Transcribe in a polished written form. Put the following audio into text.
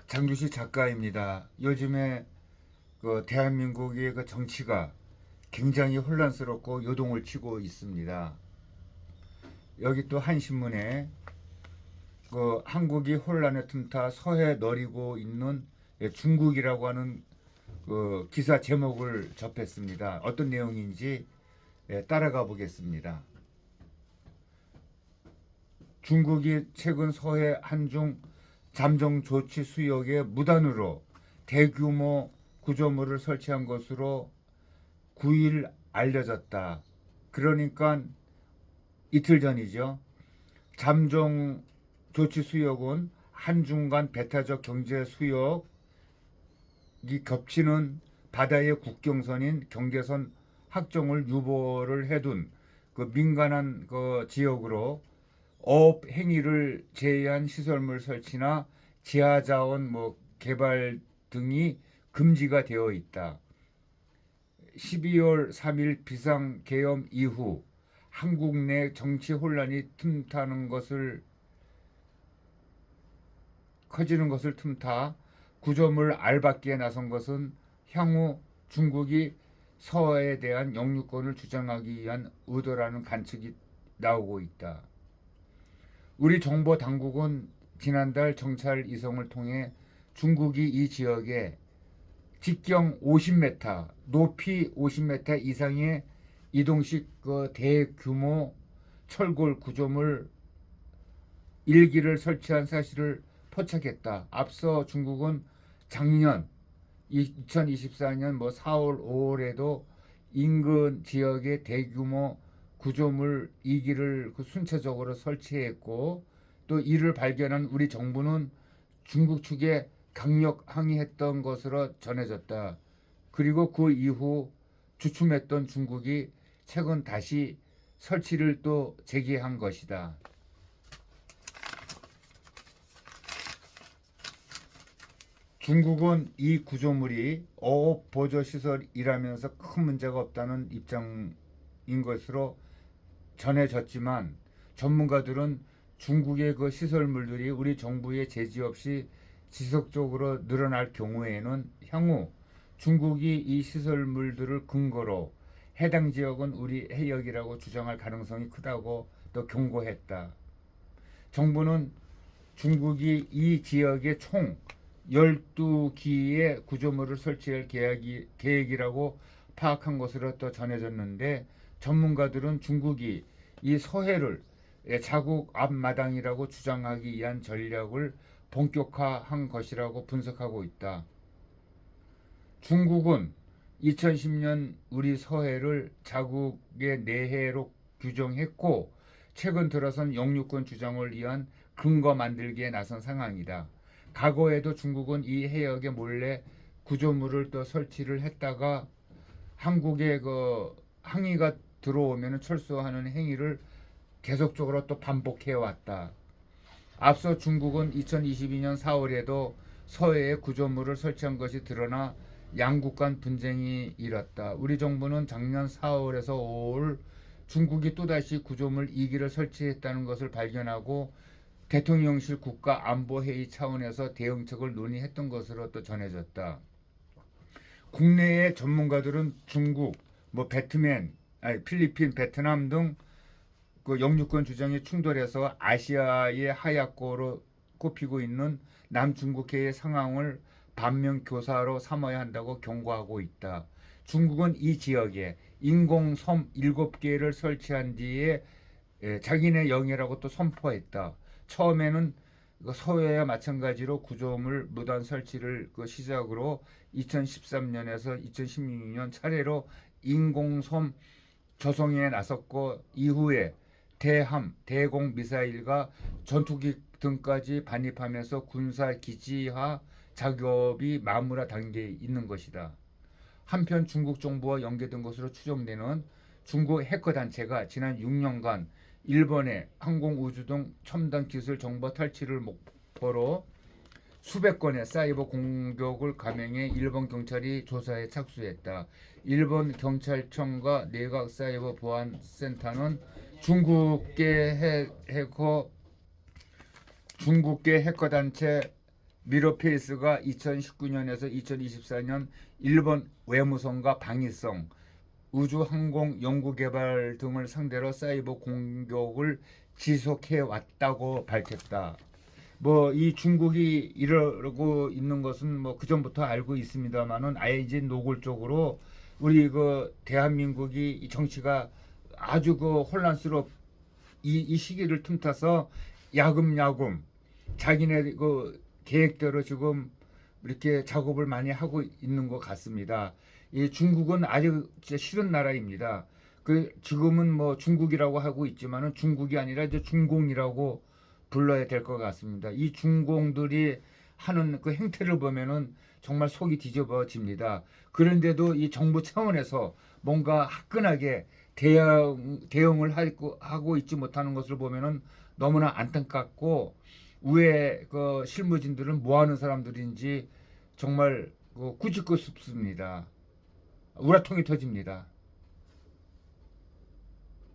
장주시 작가입니다. 요즘에 대한민국의 정치가 굉장히 혼란스럽고 요동을 치고 있습니다. 여기 또 한 신문에 한국이 혼란의 틈타 서해 노리고 있는 중국이라고 하는 기사 제목을 접했습니다. 어떤 내용인지 따라가 보겠습니다. 중국이 최근 서해 한중 잠정 조치 수역에 무단으로 대규모 구조물을 설치한 것으로 9일 알려졌다. 그러니까 이틀 전이죠. 잠정 조치 수역은 한중 간 배타적 경제 수역이 겹치는 바다의 국경선인 경계선 확정을 유보를 해둔 민간한 지역으로 어업 행위를 제외한 시설물 설치나 지하자원 개발 등이 금지가 되어 있다. 12월 3일 비상계엄 이후 한국 내 정치 혼란이 커지는 것을 틈타 구조물 알박기에 나선 것은 향후 중국이 서해에 대한 영유권을 주장하기 위한 의도라는 관측이 나오고 있다. 우리 정보 당국은 지난달 정찰 이송을 통해 중국이 이 지역에 직경 50m, 높이 50m 이상의 이동식 대규모 철골 구조물 1기를 설치한 사실을 포착했다. 앞서 중국은 작년 2024년 4월, 5월에도 인근 지역에 대규모 구조물 2기를 순차적으로 설치했고 또 이를 발견한 우리 정부는 중국 측에 강력 항의했던 것으로 전해졌다. 그리고 그 이후 주춤했던 중국이 최근 다시 설치를 또 재개한 것이다. 중국은 이 구조물이 어업 보조 시설이라면서 큰 문제가 없다는 입장인 것으로 전해졌지만 전문가들은 중국의 시설물들이 우리 정부의 제지 없이 지속적으로 늘어날 경우에는 향후 중국이 이 시설물들을 근거로 해당 지역은 우리 해역이라고 주장할 가능성이 크다고 또 경고했다. 정부는 중국이 이 지역에 총 12기의 구조물을 설치할 계획이라고 파악한 것으로 또 전해졌는데 전문가들은 중국이 이 서해를 자국 앞마당이라고 주장하기 위한 전략을 본격화한 것이라고 분석하고 있다. 중국은 2010년 우리 서해를 자국의 내해로 규정했고 최근 들어선 영유권 주장을 위한 근거 만들기에 나선 상황이다. 과거에도 중국은 이 해역에 몰래 구조물을 또 설치를 했다가 한국에 항의가 들어오면 철수하는 행위를 계속적으로 또 반복해 왔다. 앞서 중국은 2022년 4월에도 서해에 구조물을 설치한 것이 드러나 양국 간 분쟁이 일었다. 우리 정부는 작년 4월에서 5월 중국이 또다시 구조물 2기를 설치했다는 것을 발견하고 대통령실 국가안보회의 차원에서 대응책을 논의했던 것으로 또 전해졌다. 국내의 전문가들은 중국, 필리핀, 베트남 등 영유권 주장이 충돌해서 아시아의 하약고로 꼽히고 있는 남중국해의 상황을 반면교사로 삼아야 한다고 경고하고 있다. 중국은 이 지역에 인공섬 7개를 설치한 뒤에 자기네 영해라고 또 선포했다. 처음에는 서해와 마찬가지로 구조물 무단 설치를 시작으로 2013년에서 2016년 차례로 인공섬 조성에 나섰고 이후에 대함, 대공 미사일과 전투기 등까지 반입하면서 군사 기지화 작업이 마무리 단계에 있는 것이다. 한편 중국 정부와 연계된 것으로 추정되는 중국 해커 단체가 지난 6년간 일본의 항공우주 등 첨단 기술 정보 탈취를 목표로 수백 건의 사이버 공격을 감행해 일본 경찰이 조사에 착수했다. 일본 경찰청과 내각 사이버 보안 센터는 중국계 해커 단체 미러페이스가 2019년에서 2024년 일본 외무성과 방위성, 우주항공 연구개발 등을 상대로 사이버 공격을 지속해 왔다고 밝혔다. 뭐 이 중국이 이러고 있는 것은 뭐 그전부터 알고 있습니다만은 아예 이제 노골적으로 우리 그 대한민국이 이 정치가 아주 그 혼란스럽 이 시기를 틈타서 야금야금 자기네 그 계획대로 지금 이렇게 작업을 많이 하고 있는 것 같습니다. 이 중국은 아주 진짜 싫은 나라입니다. 그 지금은 뭐 중국이라고 하고 있지만은 중국이 아니라 이제 중공이라고 불러야 될 것 같습니다. 이 중공들이 하는 그 행태를 보면은 정말 속이 뒤집어집니다. 그런데도 이 정부 차원에서 뭔가 화끈하게 대응을 하고 있지 못하는 것을 보면은 너무나 안타깝고 위에 그 실무진들은 뭐 하는 사람들인지 정말 꾸짖고 싶습니다. 우라통이 터집니다.